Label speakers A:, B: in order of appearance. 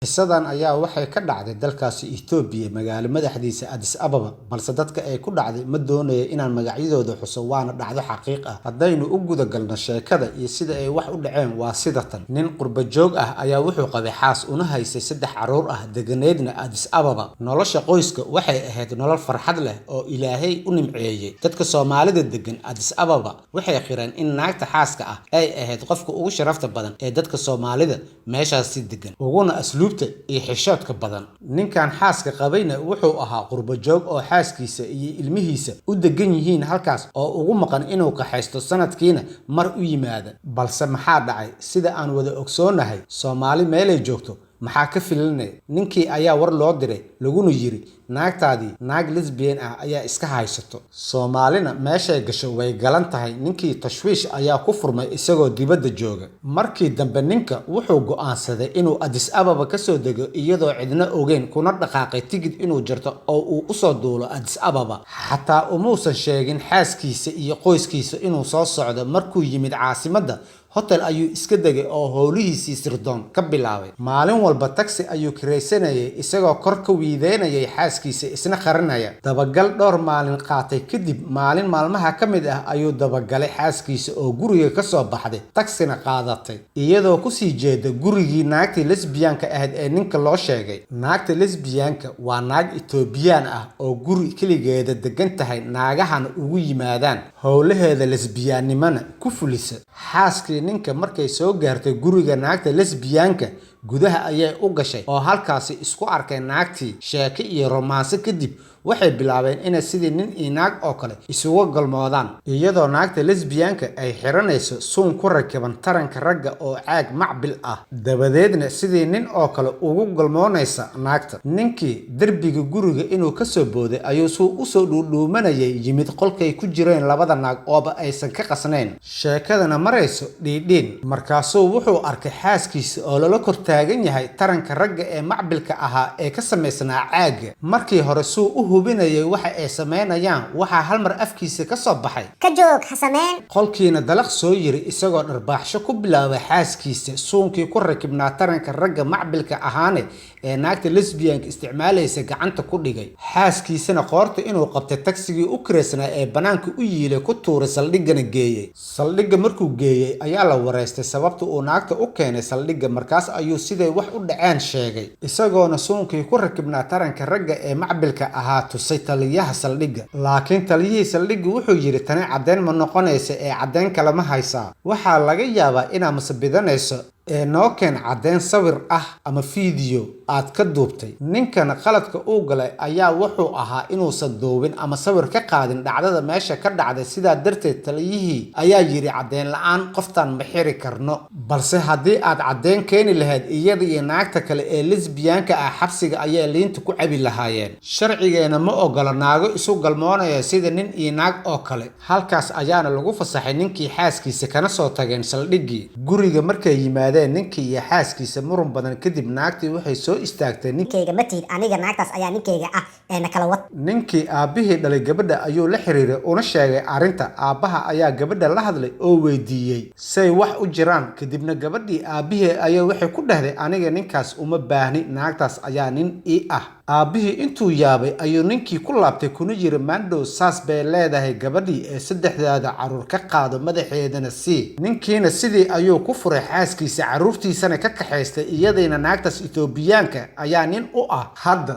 A: Qisadan ayaa waxay ka dhacday dalkaasi Itoobiya magaalo madaxdiisa Addis Ababa balse dadka ay ku dhacday ma doonayo inaan magacyadooda xuso waana dhacdo xaqiiq ah haddaynu u guda galno sheekada iyo sida ay wax u dhaceen waa sida tan nin qurba joog ah ayaa wuxuu qabay xaas una haysay 3 caruur ah deganeedna Addis Ababa nolosha qoyska waxay ahayd nolol farxad leh oo Ilaahay u nimceeyay dadka Soomaalida degan Addis Ababa waxay qireen in naagta xaaska ah ay ahayd qofka ugu sharafta badan ee dadka Soomaalida meeshaasi degan uguna asluubta iyo xishoodka badan ninkan xaaska qabayna wuxuu ahaa qurba joog oo xaaskiisa iyo ilmihiisa u degan yihiin halkaas oo ugu maqan inuu qaxaysto sanadkiina mar u yimaada balse maxaa dhacay sida aan wada ogsoonahay Soomaali meelay joogto maxaa ka filanay ninkii ayaa war loo diray laguna yiri naagtaadii naag lesbian ah ayaa iska haysato Soomaalina meeshay gasho way galan tahay ninkii tashwiish ayaa ku furmay isagoo dibadda jooga markii dambe ninka wuxuu go'aansaday inuu Addis Ababa ka soo dego iyadoo cidna ogeyn kuna dhaqaaqay tigid inuu jarto oo uu u soo duulo Addis Ababa xataa umuusan sheegin xaaskiisa iyo qoyskiisa inuu soo socdo markuu yimid caasimadda hotel ayuu iska degay oo howlihiisii sirdoon ka bilaabay maalin walba taxi ayuu kiraysanayay isagoo kor ka wiideynayay xaaskiisa isna qarinaya dabagal dhowr maalin qaatay kadib maalin maalmaha ka mid ah ayuu dabagalay xaaskiisa oo guriga ka soo baxday taxina qaadatay iyadoo ku sii jeeda gurigii naagtii lesbianka ahayd ee ninka loo sheegay naagta lesbianka waa naag Itoobiyaan ah oo guri kaligeeda degan tahay naagahana ugu yimaadaan howlaheeda lesbiyaannimana ku fulisa xaaskii ninka markay soo gaartay guriga naagta lesbianka gudaha ayay u gashay oo halkaas isku arkay naagtii sheeko iyo romaansi kadib waxay bilaabeen inay sidii nin iyo naag oo kale isugu galmoodaan iyadoo naagta lesbianka ay xiranayso suun ku rakiban taranka ragga oo caag macbil ah dabadeedna sidii nin oo kale ugu galmoonaysa naagta ninkii darbiga guriga inuu ka soo booday ayuu u soo dhuudhuumanayay yimid qolkay ku jireen labada naag ooba aysan ka qasnayn sheekadana marayso dhiidhiin markaasuu wuxuu arkay xaaskiisa oo lala kor taagan yahay taranka ragga ee macbilka ahaa ee ka samaysnaa caaga markii hore suu u hubinayay waxa ay sameynayaan waxa hal mar afkiisa ka soo baxay
B: ka joog ha sameyn
A: qolkiina dalaq soo yiri isagoo dharbaaxsho ku bilaabay xaaskiisa suunkii ku rakibnaa taranka ragga macbilka ahaane ee naagta lesbianka isticmaalaysa gacanta ku dhigay xaaskiisana qoorta inuu qabtay taxigii u kireysnaa ee banaanka u yiilay ku tuuray saldhigana geeyay saldhiga markuu geeyay ayaa la wareystay sababta uu naagta u keenay saldhiga markaas ayuu siday wax u dhaceen sheegay isagoona suunkii ku rakibnaa taranka ragga ee macbilka ahaa tusay taliyaha saldhiga laakiin taliyihii saldhiga wuxuu yiri tani cadeen ma noqonaysa ee cadeen kale ma haysaa waxaa laga yaabaa inaad masabidanayso ee noo keen cadeen sawir ah ama fiideo aad ka duubtay ninkana qaladka uu galay ayaa wuxuu ahaa inuusan duubin ama sawir ka qaadin dhacdada meesha ka dhacday sidaa darteed taliyihii ayaa yiri cadeen la'aan qoftan ma xiri karno balse haddii aad cadeen keeni lahayd iyada iyo naagta kale ee lesbianka ah xabsiga ayaa liinta ku cabi lahaayeen sharcigeena ma ogola naago isu galmoonaya sida nin iyo naag oo kale halkaas ayaana lagu fasaxay ninkii xaaskiisa kana soo tageen saldhigii guriga markay yimaadeen ninkii iyo xaaskiisa muran badan kadib naagtii waxay soo istaagtay
B: ninkeyga ma tiid aniga naagtaas ayaa ninkeyga ah ee na kala wad
A: ninkii aabihii dhalay gabadha ayuu la xiriiray una sheegay arrinta aabbaha ayaa gabadha la hadlay oo weydiiyey say wax u jiraan kadibna gabadhii aabihii ayaa waxay ku dhahday aniga ninkaas uma baahni naagtaas ayaa nin ii ah aabihii intuu yaabay ayuu ninkii ku laabtay kuna yiri maandhow saas bay leedahay gabadhii ee 3 caruur ka qaado madaxeedana sii ninkiina sidii ayuu ku furay xaaskiisa caruurtiisana ka kaxaystay iyadayna naagtaas Itoobiyaanka ayaa nin u ah hadda